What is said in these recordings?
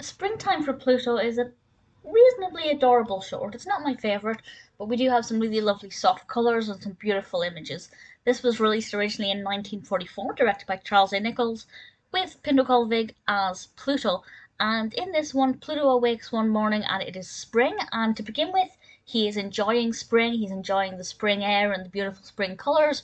Springtime for Pluto is a reasonably adorable short. It's not my favourite, but we do have some really lovely soft colours and some beautiful images. This was released originally in 1944, directed by Charles A. Nichols, with Pinto Colvig as Pluto. And in this one, Pluto awakes one morning and it is spring, and to begin with, he is enjoying spring, he's enjoying the spring air and the beautiful spring colours,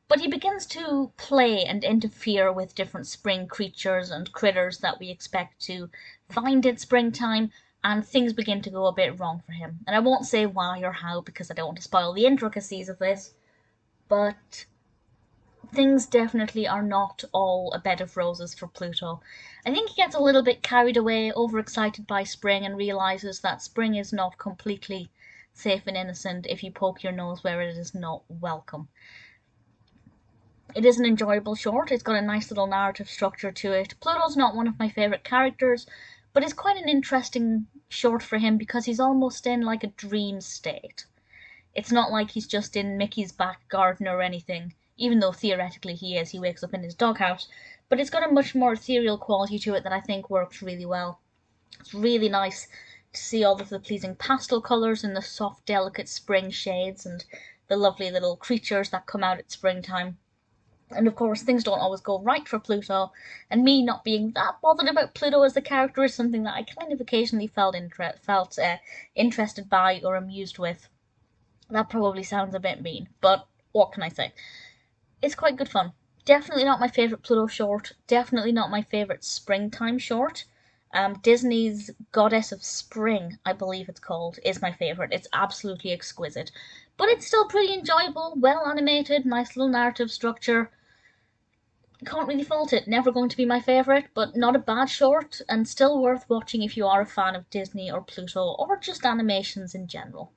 but he begins to play and interfere with different spring creatures and critters that we expect to find in springtime, and things begin to go a bit wrong for him. And I won't say why or how because I don't want to spoil the intricacies of this, but things definitely are not all a bed of roses for Pluto. I think he gets a little bit carried away, overexcited by spring, and realizes that spring is not completely safe and innocent if you poke your nose where it is not welcome. It is an enjoyable short. It's got a nice little narrative structure to it. Pluto's not one of my favourite characters, but it's quite an interesting short for him because he's almost in like a dream state. It's not like he's just in Mickey's back garden or anything, even though theoretically he is. He wakes up in his doghouse. But it's got a much more ethereal quality to it that I think works really well. It's really nice to see all of the pleasing pastel colours and the soft, delicate spring shades and the lovely little creatures that come out at springtime. And of course, things don't always go right for Pluto, and me not being that bothered about Pluto as the character is something that I kind of occasionally felt interested by or amused with. That probably sounds a bit mean, but what can I say? It's quite good fun. Definitely not my favourite Pluto short, definitely not my favourite springtime short. Disney's Goddess of Spring, I believe it's called, is my favourite. It's absolutely exquisite. But it's still pretty enjoyable, well animated, nice little narrative structure. Can't really fault it. Never going to be my favourite, but not a bad short, and still worth watching if you are a fan of Disney or Pluto, or just animations in general.